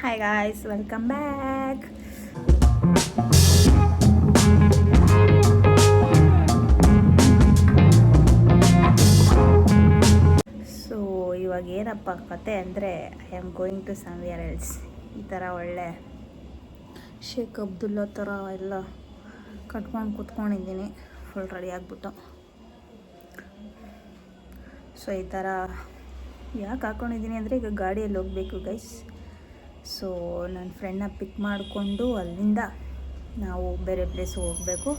Hi guys, welcome back. So ಇವಾಗ ಏನಪ್ಪ ಕತೆ ಅಂದರೆ I am going to somewhere else. ಈ ಥರ ಒಳ್ಳೆ ಶೇಖ್ ಅಬ್ದುಲ್ಲಾ ಥರ ಎಲ್ಲ ಕಟ್ಕೊಂಡು ಕೂತ್ಕೊಂಡಿದ್ದೀನಿ, ಫುಲ್ ರೆಡಿ ಆಗಿಬಿಟ್ಟು. ಸೊ ಈ ಥರ ಯಾಕೆ ಹಾಕ್ಕೊಂಡಿದ್ದೀನಿ ಅಂದರೆ ಈಗ ಗಾಡಿಯಲ್ಲಿ ಹೋಗಬೇಕು ಗೈಸ್. ಸೊ ನನ್ನ ಫ್ರೆಂಡ್ನ ಪಿಕ್ ಮಾಡಿಕೊಂಡು ಅಲ್ಲಿಂದ ನಾವು ಬೇರೆ ಪ್ಲೇಸ್ಗೆ ಹೋಗಬೇಕು.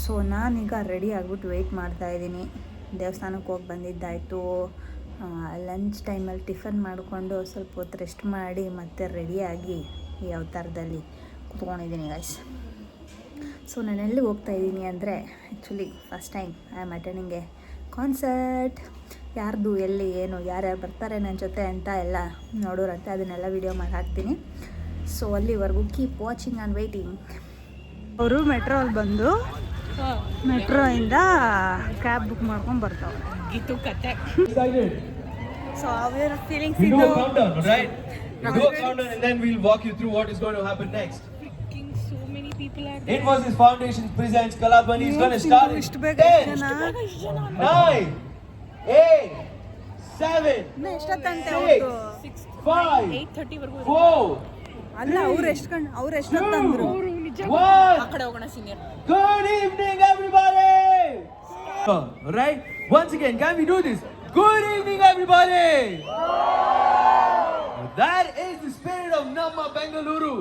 ಸೊ ನಾನೀಗ ರೆಡಿ ಆಗಿಬಿಟ್ಟು ವೆಯ್ಟ್ ಮಾಡ್ತಾಯಿದ್ದೀನಿ. ದೇವಸ್ಥಾನಕ್ಕೆ ಹೋಗಿ ಬಂದಿದ್ದಾಯಿತು. ಲಂಚ್ ಟೈಮಲ್ಲಿ ಟಿಫನ್ ಮಾಡಿಕೊಂಡು ಸ್ವಲ್ಪ ಹೊತ್ತು ರೆಸ್ಟ್ ಮಾಡಿ ಮತ್ತೆ ರೆಡಿಯಾಗಿ ಈ ಅವತಾರದಲ್ಲಿ ಕೂತ್ಕೊಂಡಿದ್ದೀನಿ ಗೈಸ್. ಸೊ ನಾನು ಎಲ್ಲಿಗೆ ಹೋಗ್ತಾಯಿದ್ದೀನಿ ಅಂದರೆ actually first time I am attending A concert. ಯಾರ್ದು ಎಲ್ಲಿ ಏನು ಯಾರ್ಯಾರು ಬರ್ತಾರೆ ನನ್ನ ಜೊತೆ ಅಂತ ಎಲ್ಲ ನೋಡೋರಂತೆ, ಅದನ್ನೆಲ್ಲ ವೀಡಿಯೋ ಮಾಡಿ ಹಾಕ್ತೀನಿ. ಸೊ ಅಲ್ಲಿವರೆಗೂ ಕೀಪ್ ವಾಚಿಂಗ್ ಆ್ಯಂಡ್ ವೇಟಿಂಗ್. ಅವರು ಮೆಟ್ರೋಲ್ಲಿ ಬಂದು ಮೆಟ್ರೋಯಿಂದ ಕ್ಯಾಬ್ ಬುಕ್ ಮಾಡ್ಕೊಂಡು ಬರ್ತಾವೆ. ಗೀತು ಕತೆ. ಸೊ ಅವರ ಫೀಲಿಂಗ್ಸ್ ಇದು countdown, right? We do a countdown and then we'll walk you through what is going to happen next. So many people are there. Infosys Foundation presents Kalabani is going to start in 10, 9, 8, 7, 6, 5, 4, ಅಲ್ಲ ಅವ್ರು ಎಷ್ಟೊತ್ತಂದ್ರು 1. Good evening everybody. Right? Once again, can we do this? Good evening everybody. That is the spirit of Namma Bengaluru.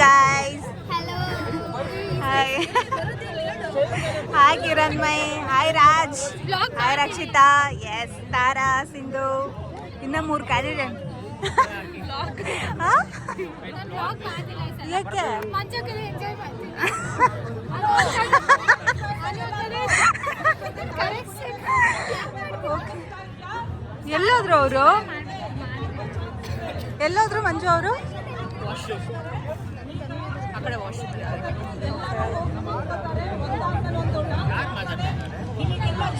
guys. Hello. Hi. Hi Kiranmay. Hi Raj. Hi Rakshita. Yes. Tara, Sindhu. ಇನ್ನ 3 candidate. ಯಾಕೆ ಎಲ್ಲೋದ್ರು ಅವರು? ಎಲ್ಲೋದ್ರು ಮಂಜು ಅವರು?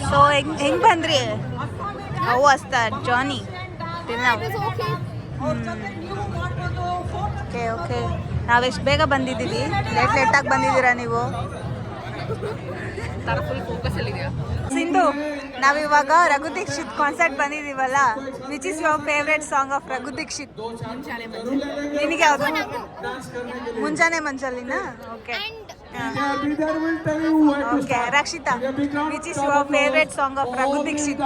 So ಹೆಂಗ್ ಬಂದ್ರಿ? ಅವು ಅಸ್ತ ಜಾನಿ okay okay. ನಾವೆಷ್ಟು ಬೇಗ ಬಂದಿದ್ದೀವಿ, ಲೇಟಾಗಿ ಬಂದಿದ್ದೀರಾ ನೀವು? ಸಿಂಧು, ನಾವಿವಾಗ ರಘು ದೀಕ್ಷಿತ್ ಕಾನ್ಸರ್ಟ್ ಬಂದಿದ್ದೀವಲ್ಲ, which is your favourite song of Raghu Dixit? ನಿನಗೆ ಯಾವುದು? ಮುಂಜಾನೆ ಮಂಜಲ್ಲಿನ? Okay okay. Rakshita, which is your favourite song of Raghu Dixit?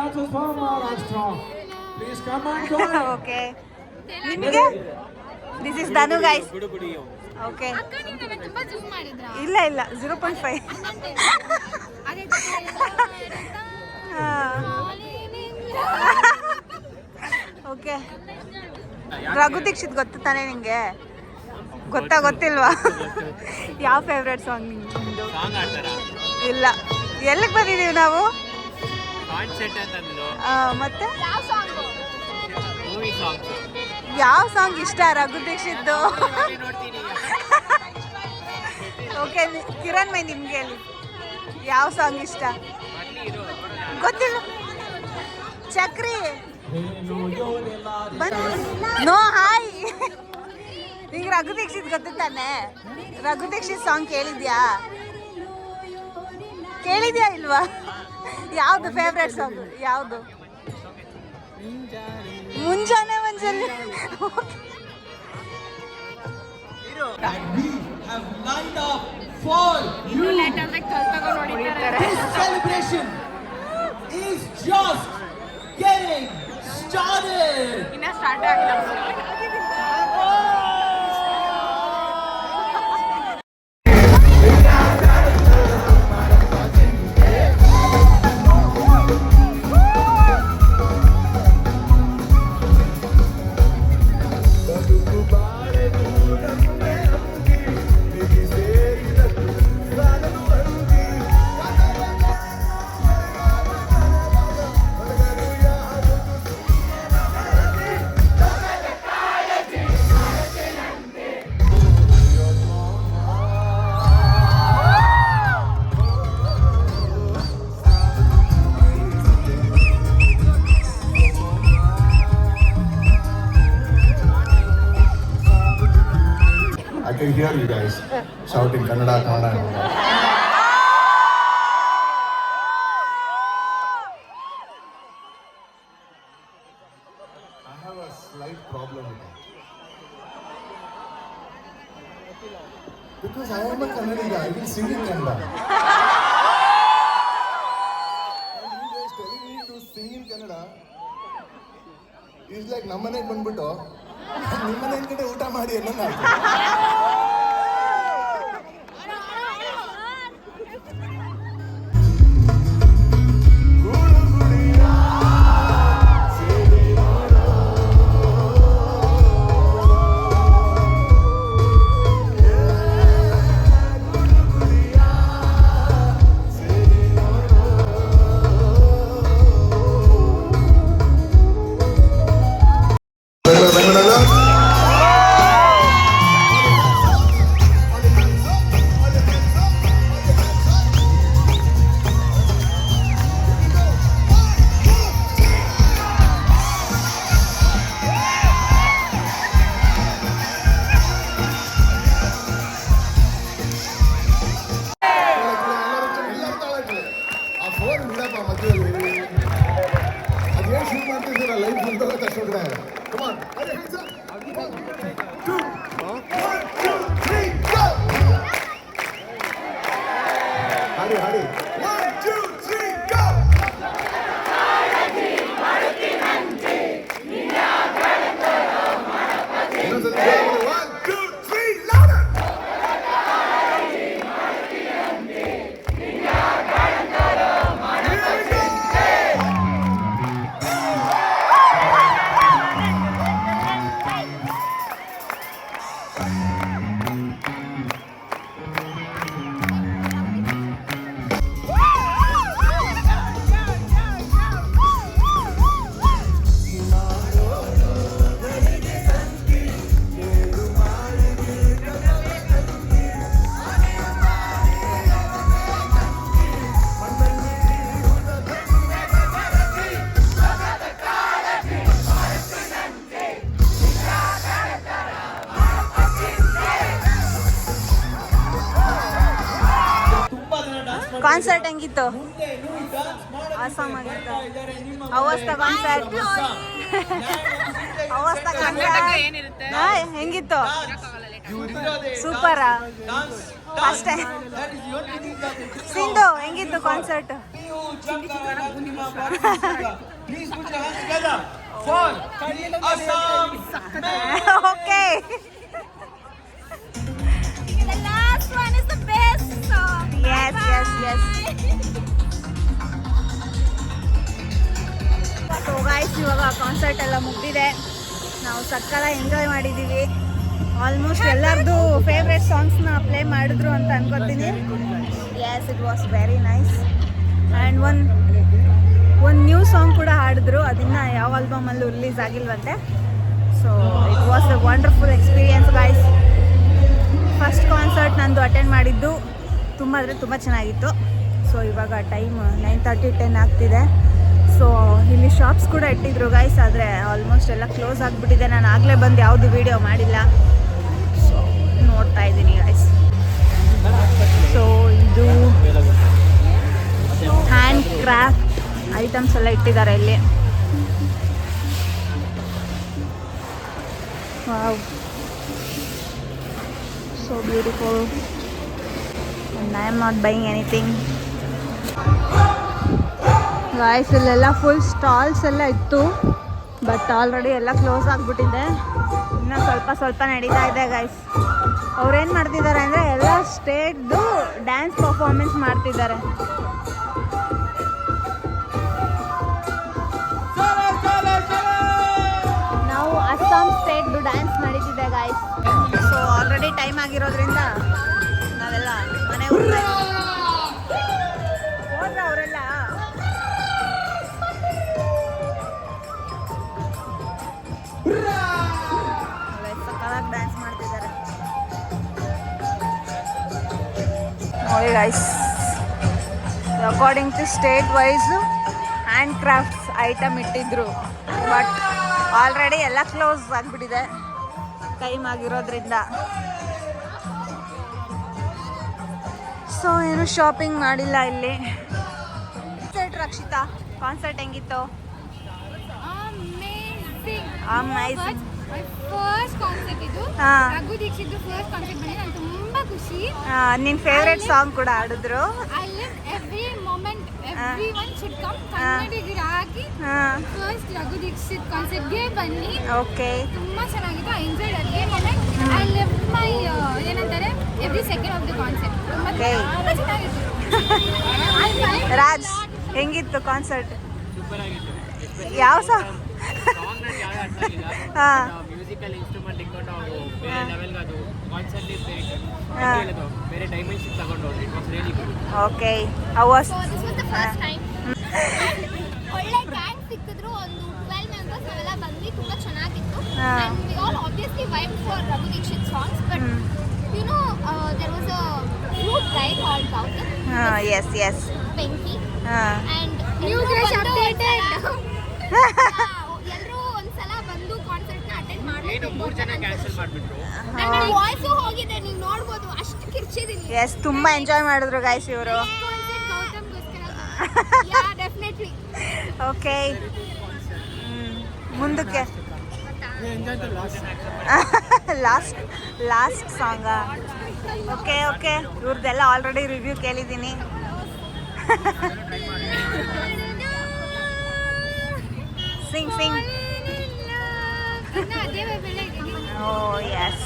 Okay. ನಿಮಗೆ? This is Dhanu guys. Okay. ಇಲ್ಲ 0.5. ಓಕೆ. ರಘು ದೀಕ್ಷಿತ್ ಗೊತ್ತು ತಾನೇ ನಿಂಗೆ? ಗೊತ್ತಿಲ್ವಾ? ಯಾವ ಫೇವ್ರೆಟ್ ಸಾಂಗ್ ನಿಂದು? ಇಲ್ಲ. ಎಲ್ಲಿಗೆ ಬಂದಿದ್ದೀವಿ ನಾವು? ಮತ್ತೆ ಯಾವ ಸಾಂಗ್ ಇಷ್ಟ ರಘು ದೀಕ್ಷಿತ್? ಓಕೆ. ಕಿರಣ್ ಮೈ, ನಿಮ್ಗೆ ಹೇಳಿ ಯಾವ ಸಾಂಗ್ ಇಷ್ಟ? ಗೊತ್ತಿಲ್ಲ. ಚಕ್ರಿ ನೋ ಹಾಯ್. ನಿಂಗೆ ರಘು ದೀಕ್ಷಿತ್ ಗೊತ್ತು ತಾನೆ? ರಘು ದೀಕ್ಷಿತ್ ಸಾಂಗ್ ಕೇಳಿದ್ಯಾ ಇಲ್ವಾ? ಯಾವುದು ಫೇವ್ರೆಟ್ ಸಾಂಗ್? ಯಾವುದು? ಮುಂಜಾನೆ ಮಂಜಲ್ಲಿ. Celebration is just getting started. ಇನ್ನ ಸ್ಟಾರ್ಟ್ ಆಗಿಲ್ಲ. can hear you guys shouting Kannada, Kannada. I have a slight problem with that. Because I am a Kannadiga, I will sing in Kannada. And you guys telling me to sing in Kannada is like ನಮ್ಮನೆಗೆ ಬಂದ್ಬಿಟ್ಟು ನಿಮ್ಮನೆ ಕಡೆ ಊಟ ಮಾಡಿ ಅನ್ನೋ ಆ phone ಬಿಡಪ್ಪ ಮಧ್ಯದಲ್ಲಿ ಅದೇನು ಶುರು ಮಾಡ್ತಿದ್ದೀರ ಲೈಫ್ ಮುಂದೆ ತಕ್ಷಣ ಕಮಾನ್ ಹಾಡಿ ಹಾಡಿ 1 2 3 ಗೋ ಇನ್ನೊಂದ್ಸತಿ 1 2 3 louder ಕಾನ್ಸರ್ಟ್ ಹೆಂಗಿತ್ತು? ಆಸಮ್ ಆಗಿತ್ತು. ಅವಸ್ಥ ಕಾನ್ಸರ್ಟ್ ಅವಸ್ಥ ಕಾನ್ಸರ್ಟ್ ಏನಿರುತ್ತೆ ಹೆಂಗಿತ್ತು? ಸೂಪರಾ? ಫಸ್ಟ್ ಟೈಮ್ ಸಿಂಧು ಹೆಂಗಿತ್ತು concert? Okay The last one is the best song. Yes, yes, yes. So guys ಇವಾಗ ಕಾನ್ಸರ್ಟ್ ಎಲ್ಲ ಮುಗಿದಿದೆ. ನಾವು ಸಕ್ಕಲ ಎಂಜಾಯ್ ಮಾಡಿದ್ದೀವಿ. ಆಲ್ಮೋಸ್ಟ್ ಎಲ್ಲರದ್ದು ಫೇವ್ರೆಟ್ ಸಾಂಗ್ಸ್ನ ಪ್ಲೇ ಮಾಡಿದ್ರು ಅಂತ ಅನ್ಕೋತೀನಿ. Yes, it was very nice. And ಒಂದು ನ್ಯೂ ಸಾಂಗ್ ಕೂಡ ಹಾಡಿದ್ರು. ಅದನ್ನು ಯಾವ ಆಲ್ಬಮಲ್ಲೂ ರಿಲೀಸ್ ಆಗಿಲ್ವಂತೆ. So it was a wonderful experience guys. First concert ನಂದು ಅಟೆಂಡ್ ಮಾಡಿದ್ದು ತುಂಬ ಅಂದರೆ ತುಂಬ ಚೆನ್ನಾಗಿತ್ತು. ಸೊ ಇವಾಗ ಟೈಮ್ 9:30 10 ಆಗ್ತಿದೆ. ಸೊ ಇಲ್ಲಿ ಶಾಪ್ಸ್ ಕೂಡ ಇಟ್ಟಿದ್ರು ಗೈಸ್, ಆದರೆ ಆಲ್ಮೋಸ್ಟ್ ಎಲ್ಲ ಕ್ಲೋಸ್ ಆಗಿಬಿಟ್ಟಿದೆ. ನಾನು ಆಗಲೇ ಬಂದು ಯಾವುದು ವೀಡಿಯೋ ಮಾಡಿಲ್ಲ. ಸೊ ನೋಡ್ತಾ ಇದ್ದೀನಿ ಗೈಸ್. ಸೊ ಇದು ಹ್ಯಾಂಡ್ ಕ್ರಾಫ್ಟ್ ಐಟಮ್ಸ್ ಎಲ್ಲ ಇಟ್ಟಿದ್ದಾರೆ ಇಲ್ಲಿ. Wow, so beautiful, and I am not buying anything. Guys, ಇಲ್ಲೆಲ್ಲ ಫುಲ್ ಸ್ಟಾಲ್ಸ್ ಎಲ್ಲ ಇತ್ತು, ಬಟ್ ಆಲ್ರೆಡಿ ಎಲ್ಲ ಕ್ಲೋಸ್ ಆಗಿಬಿಟ್ಟಿದೆ. ಇನ್ನೂ ಸ್ವಲ್ಪ ನಡೀತಾ ಇದೆ ಗೈಸ್. ಅವ್ರೇನು ಮಾಡ್ತಿದ್ದಾರೆ ಅಂದರೆ ಎಲ್ಲ ಸ್ಟೇಟ್ದು ಡ್ಯಾನ್ಸ್ ಪರ್ಫಾರ್ಮೆನ್ಸ್ ಮಾಡ್ತಿದ್ದಾರೆ. ನಾವು ಅಸ್ಸಾಂ ಸ್ಟೇಟ್ದು ಡ್ಯಾನ್ಸ್ ನಡೀತಿದೆ ಗೈಸ್. ಸೊ ಆಲ್ರೆಡಿ ಟೈಮ್ ಆಗಿರೋದ್ರಿಂದ ನಾವೆಲ್ಲ ಮನೆ ಹೋಗ್ತಾ ಹೋದ್ರ ಅವರೆಲ್ಲ. ಸಕ್ಕತ್ತಾಗಿ ಡ್ಯಾನ್ಸ್ ಮಾಡ್ತಿದ್ದಾರೆ ನೋಡಿ guys. According to state wise hand crafts item ಇಟ್ಟಿದ್ರು, ಬಟ್ ಆಲ್ರೆಡಿ ಎಲ್ಲ ಕ್ಲೋಸ್ ಆಗಿಬಿಟ್ಟಿದೆ ಟೈಮ್ ಆಗಿರೋದ್ರಿಂದ. ಸೊ ಏನು ಶಾಪಿಂಗ್ ಮಾಡಿಲ್ಲ ಇಲ್ಲಿ. ರಕ್ಷಿತಾ ಕಾನ್ಸರ್ಟ್ ಹೆಂಗಿತ್ತು? Amazing. My first concert ಇದು. ಹಾ. ರಘು ದೀಕ್ಷಿತ್ ಫಸ್ಟ್ ಕಾನ್ಸರ್ಟ್ ಬಂದಿದೆ, ನಾನು ತುಂಬಾ ಖುಷಿ. ನಿನ್ ಫೇವ್ರೆಟ್ ಸಾಂಗ್ ಕೂಡ ಆಡಿದ್ರು. I live every moment. Everyone should come. ಕನ್ನಡಿಗರಾಗಿ ಫಸ್ಟ್ ರಘು ದೀಕ್ಷಿತ್ ಕಾನ್ಸರ್ಟ್ಗೆ ಬನ್ನಿ. ಓಕೆ. ತುಂಬಾ ಚೆನ್ನಾಗಿತ್ತು. I enjoyed every moment. I live my ಏನಂತಾರೆ every second of the concert. ತುಂಬಾ ಚೆನ್ನಾಗಿತ್ತು. ರಾಜ್ ಹೆಂಗಿತ್ತು ಕಾನ್ಸರ್ಟ್? ಯಾವ ಸಾಂಗ್? ಮ್ಯೂಸಿಕಲ್ ಇನ್ಸ್ಟ್ರೂಮೆಂಟ್ ಇಟ್ಕೊಂಡು ಅವರು ಬೇರೆ ಲೆವೆಲ್ಗೆ ಅದು ಕಾನ್ಸರ್ಟ್ ಬೇರೆ ಡೈಮೆನ್ಷನ್ ತಗೊಂಡು it was really good. Okay. How was? So this was the first time. ಒಳ್ಳೆ ಗ್ಯಾಂಗ್ ಸಿಕ್ಕಿದ್ರು, ಒಂದು 12 ಮೆಂಬರ್ಸ್ ನಾವೆಲ್ಲ ಬಂದ್ವಿ, ತುಂಬಾ ಚೆನ್ನಾಗಿತ್ತು. And we all obviously vibed for Raghu Dixit songs, but you know there was a flute guy called Gautam. Yes. Penki. And New Crush updated. ಎಲ್ಲರೂ ಒಂದ್ಸಲ ಬಂದು ಕಾನ್ಸರ್ಟ್ ನ ಅಟೆಂಡ್ ಮಾಡ್ಬೇಕು. 3 ಜನ ಕ್ಯಾನ್ಸಲ್ ಮಾಡಿಬಿಟ್ರು. ನನ್ನ ವಾಯ್ಸು ಹೋಗಿದೆ, ನೀವು ನೋಡ್ಬೋದು, ಅಷ್ಟು ಕಿರ್ಚಿದೀನಿ. ಎಸ್, ತುಂಬಾ ಎಂಜಾಯ್ ಮಾಡಿದ್ರು ಗೈಸ್ ಇವರು. Yeah, definitely. ಓಕೆ, ಮುಂದಕ್ಕೆ ಲಾಸ್ಟ್ ಸಾಂಗ. ಓಕೆ ಇವ್ರದ್ದೆಲ್ಲ ಆಲ್ರೆಡಿ ರಿವ್ಯೂ ಕೇಳಿದ್ದೀನಿ. ಸಿಂಗ್ ಓ ಎಸ್.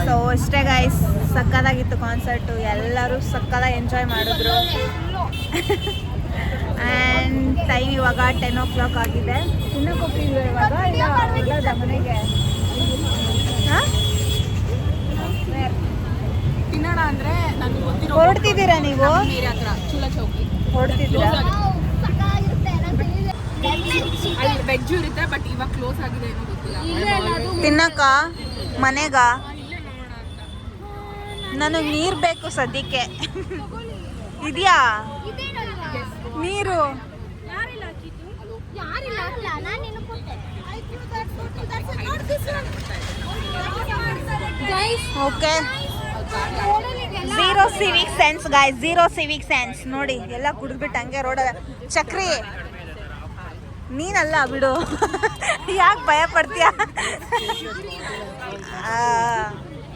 ಸೊ ಇಷ್ಟೇ ಗೈಸ್, ಸಕ್ಕದಾಗಿತ್ತು ಕಾನ್ಸರ್ಟು, ಎಲ್ಲರೂ ಸಕ್ಕದಾಗಿ ಎಂಜಾಯ್ ಮಾಡಿದ್ರು. ಆ್ಯಂಡ್ ಟೈಮ್ ಇವಾಗ 10 o'clock ಆಗಿದೆ. ತಿನ್ನಕ್ಕೆ ಹೋಗ್ತಿದ್ರು ಇವಾಗ, ಇಲ್ಲ ಮನೆಗೆ ತಿನ್ನೋಣ ಅಂದ್ರೆ ನನಗೆ ಗೊತ್ತಿರೋ ಹೊರಡ್ತಿದ್ದೀರಾ ನೀವು? ಬೇರೆ ಹತ್ರ ಚೂಲ ಚೌಕಿ ಹೊರಡ್ತಿದ್ದೀರಾ? ಅಲ್ಲಿ ವೆಜ್ ಇರುತ್ತೆ, ಬಟ್ ಇವಾಗ ಕ್ಲೋಸ್ ಆಗಿದೆ ಏನೋ ಗೊತ್ತಿಲ್ಲ. ತಿನ್ನಕ್ಕ ಮನೆಗ? ನನಗೆ ನೀರು ಬೇಕು ಸದ್ಯಕ್ಕೆ. ಇದೆಯಾ ನೀರು? Okay. Zero Civic sense guys, zero Civic sense. ನೋಡಿ ಎಲ್ಲ ಕುಡಿದ್ಬಿಟ್ಟು ಹಂಗೆ ರೋಡ. ಚಕ್ರಿ ನೀನಲ್ಲ ಬಿಡು, ಯಾಕೆ ಭಯ ಪಡ್ತೀಯ?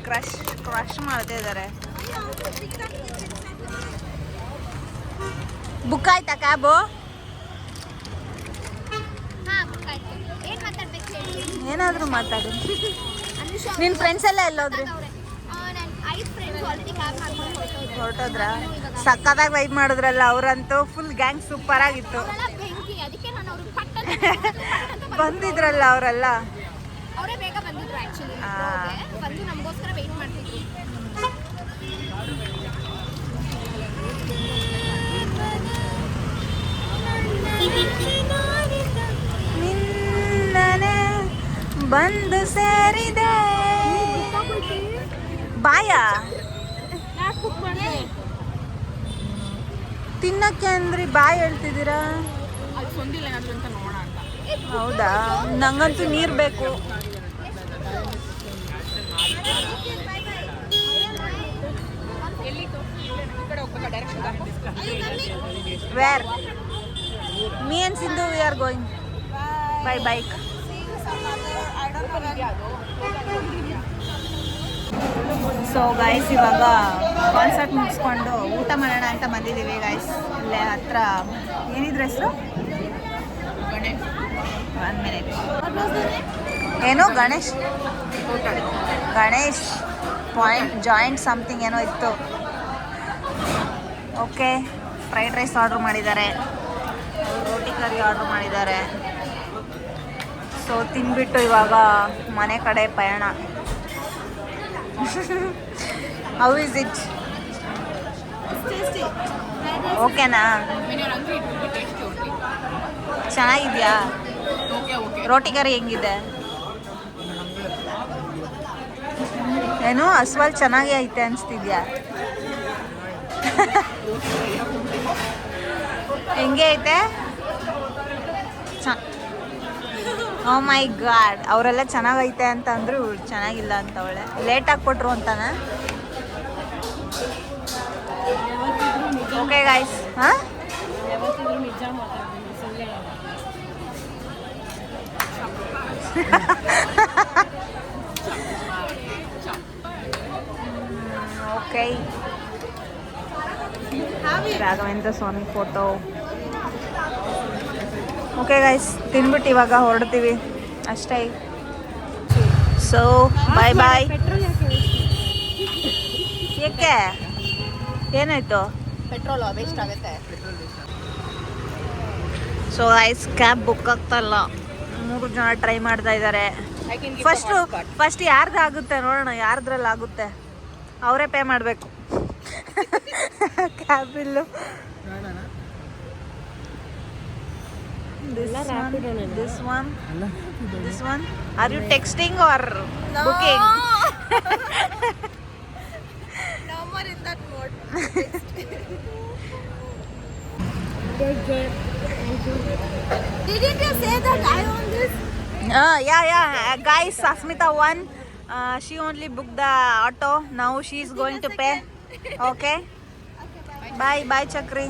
ಕ್ರಶ್ ಮಾಡ್ತಾ ಇದ್ದಾರೆ. ಬುಕ್ ಆಯ್ತಾ ಕ್ಯಾಬು? ಏನಾದರೂ ಮಾತಾಡು. ನಿನ್ನ ಫ್ರೆಂಡ್ಸ್ ಎಲ್ಲ ಎಲ್ಲೋದ್ರು? ಹೊರಟೋದ್ರ? ಸಕ್ಕದಾಗಿ ವೈಬ್ ಮಾಡಿದ್ರಲ್ಲ ಅವರಂತೂ. ಫುಲ್ ಗ್ಯಾಂಗ್ ಸೂಪರ್ ಆಗಿತ್ತು. ಬಂದಿದ್ರಲ್ಲ ಅವರೆಲ್ಲ. ಅವರೇ ಬೇಗ ಬಂದಿದ್ರು ಆಕ್ಚುಲಿ. ಬಂದು ನಮಗೋಸ್ಕರ ವೆಯ್ಟ್ ಮಾಡ್ತಿದ್ರು. ನಿನ್ನನೆ ಬಂದು ಸೇರಿದೆ. ಬಾಯ ತಿನ್ನಕ್ಕೆ ಅಂದ್ರಿ, ಬಾಯ್ ಹೇಳ್ತಿದ್ದೀರಾ? ಅಲ್ಲಿ ಸಂದಿಲ್ಲ ಏನಾದ್ರು ಅಂತ ನೋಡೋಣ ಅಂತ. ಹೌದಾ? ನಂಗಂತೂ ನೀರು ಬೇಕು. ಎಲ್ಲಿ ಈ ಕಡೆ ಹೋಗ್ಬೇಕಾ direction? Where? Me and Sindhu, we are going by bike. So guys, ಇವಾಗ ಕಾನ್ಸರ್ಟ್ ಮುಗಿಸ್ಕೊಂಡು ಊಟ ಮಾಡೋಣ ಅಂತ ಬಂದಿದ್ದೀವಿ ಗೈಸ್. ಇಲ್ಲೇ ಹತ್ರ ಏನಿದ್ರ ಹೆಸರು? 1 minute. ಏನು ಗಣೇಶ್ ಜಾಯಿಂಟ್ ಸಮಥಿಂಗ್ ಏನೋ ಇತ್ತು. ಓಕೆ, ಫ್ರೈಡ್ ರೈಸ್ ಆರ್ಡ್ರ್ ಮಾಡಿದ್ದಾರೆ, ರೋಟಿ ಕರಿ ಆರ್ಡ್ರ್ ಮಾಡಿದ್ದಾರೆ. ಸೊ ತಿನ್ಬಿಟ್ಟು ಇವಾಗ ಮನೆ ಕಡೆ ಪಯಣ. How is it? ಓಕೆನಾ? ಚೆನ್ನಾಗಿದ್ಯಾ? ರೋಟಿ ಕರಿ ಹೆಂಗಿದೆ? ಏನು ಅಸ್ವಲ್ ಚೆನ್ನಾಗಿ ಐತೆ ಅನಿಸ್ತಿದ್ಯಾ? ಹೆಂಗೆ ಐತೆ? ಓ ಮೈ ಗಾಡ್, ಅವರೆಲ್ಲ ಚೆನ್ನಾಗೈತೆ ಅಂತ ಅಂದ್ರು, ಚೆನ್ನಾಗಿಲ್ಲ ಅಂತ. ಅವಳೆ ಲೇಟಾಗಿ ಕೊಟ್ರು ಅಂತಾನ. Okay guys. ಹಾಂ ಯಾವತ್ತಿದ್ರು ನಿಜ ಮಾತಾಡ್ತೀನಿ, ಸುಳ್ಳು ಹೇಳಲ್ಲ. ಓಕೆ, ರಾಘವೇಂದ್ರ ಸ್ವಾಮಿ ಫೋಟೋ. ಓಕೆ ಗೈಸ್, ತಿನ್ಬಿಟ್ಟು ಇವಾಗ ಹೊರಡ್ತೀವಿ ಅಷ್ಟೇ. ಸೊ ಬಾಯ್ ಬಾಯ್. ಏಕೆ ಏನಾಯ್ತು? ಪೆಟ್ರೋಲ್ ವೇಸ್ಟ್ ಆಗುತ್ತೆ. ಸೊ ಗೈಸ್, ಕ್ಯಾಬ್ ಬುಕ್ ಆಗ್ತಾ ಇಲ್ಲ. 3 ಜನ ಟ್ರೈ ಮಾಡ್ತಾ ಇದ್ದಾರೆ. ಫಸ್ಟ್ ಯಾರ್ದು ಆಗುತ್ತೆ ನೋಡೋಣ, ಯಾರ್ದ್ರಲ್ಲಿ ಆಗುತ್ತೆ ಅವರೇ ಪೇ ಮಾಡಬೇಕು cab bill. This one. Are you texting or booking? No more in that mode. Didn't you say that I own this? Yeah. Guys, Asmita won. She only booked the auto. Now she is going to pay. Okay. Bye, Chakri.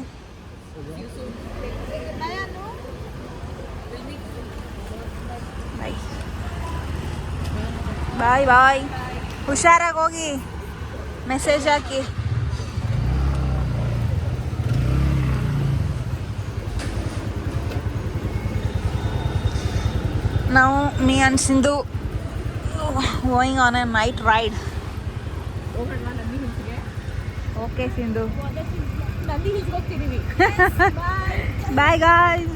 ಬಾಯ್. ಹುಷಾರಾಗಿ ಹೋಗಿ, message hockey. Now me and Sindhu going on a night ride. Okay Sindhu. Nandi hills ಹೋಗ್ತಿದೀವಿ. Bye guys.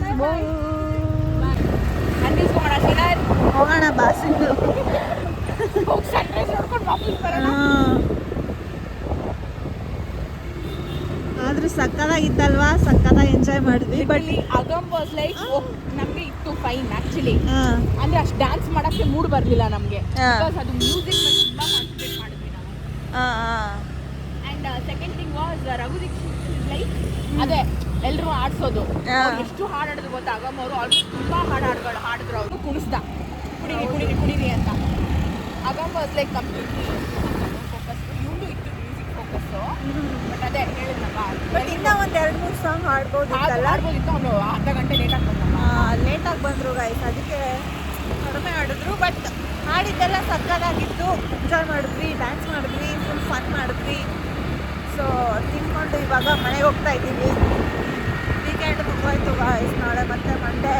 Nandi hills ಹೋಗೋಣ ಬಾ ಸಿಂಧು. ಹೋಗಿ sunrise ನೋಡ್ಕೊಂಡು ವಾಪಸ್ ಬರೋಣ. ಆದ್ರೂ ಸಕ್ಕದಾಗಿತ್ತಲ್ವಾ, ಸಕ್ಕದಾಗಿ ಎಂಜಾಯ್ ಮಾಡಿದ್ವಿ. ಬಟ್ ಅಗಮ್ ವಾಸ್ ಲೈಕ್ ನಮಗೆ ಇತ್ತು ಫೈನ್ ಆಕ್ಚುಲಿ. ಅಂದ್ರೆ ಅಷ್ಟು ಡ್ಯಾನ್ಸ್ ಮಾಡಕ್ಕೆ ಮೂಡ್ ಬರ್ಲಿಲ್ಲ ನಮಗೆ, ಬಿಕಾಸ್ ಅದು ಮ್ಯೂಸಿಕ್ ಮೇಲೆ ತುಂಬಾ ಕಾನ್ಸಂಟ್ರೇಟ್ ಮಾಡಿದ್ವಿ ನಾವು. And second thing was Raghu Dixit like ಅದೇ ಎಲ್ಲರೂ ಆಡ್ಸೋದು. ಎಷ್ಟು ಹಾಡು ಹಾಡಿದ್ರು ಗೊತ್ತಾ ಅಗಮ್ ಅವರು, ಆಲ್ಮೋಸ್ಟ್ ತುಂಬಾ ಹಾಡಿದ್ರು. ಅವರು ಕುಣಿಸ್ದ ಕುಡೀರಿ ಅಂತ. ಅಗಮ್ ವಾಸ್ ಲೈಕ್ ಕಂಪ್ಲೀಟ್ಲಿ ಫೋಕಸ್. ಇವ್ನು ಇತ್ತು ಮ್ಯೂಸಿಕ್ ಫೋಕಸ್ಸು. ಬಟ್ ಅದೇ ಹೇಳಿದ್ನಲ್ಲ, ಬಟ್ ಇನ್ನೂ ಒಂದು 2-3 ಸಾಂಗ್ ಹಾಡ್ಬೋದಿತ್ತಲ್ಲ. ಆಡ್ಬೋದಿತ್ತು. ಅವನು ಅರ್ಧ ಗಂಟೆ ಲೇಟಾಗಿ ಬಂದಲ್ಲ. ಲೇಟಾಗಿ ಬಂದರು ಗೈಸ್, ಅದಕ್ಕೆ ಕಡಿಮೆ ಹಾಡಿದ್ರು. ಬಟ್ ಹಾಡಿದ್ದೆಲ್ಲ ಸಕ್ಕದಾಗಿತ್ತು. ಎಂಜಾಯ್ ಮಾಡಿದ್ವಿ, ಡ್ಯಾನ್ಸ್ ಮಾಡಿದ್ವಿ, ಫುಲ್ ಫನ್ ಮಾಡಿದ್ವಿ. ಸೊ ತಿನ್ಕೊಂಡು ಇವಾಗ ಮನೆಗೆ ಹೋಗ್ತಾ ಇದ್ದೀವಿ. ವೀಕೆಂಡ್ ಮುಗಿದೋಯ್ತು ಗೈಸ್. ನಾಳೆ ಮತ್ತೆ ಮಂಡೇ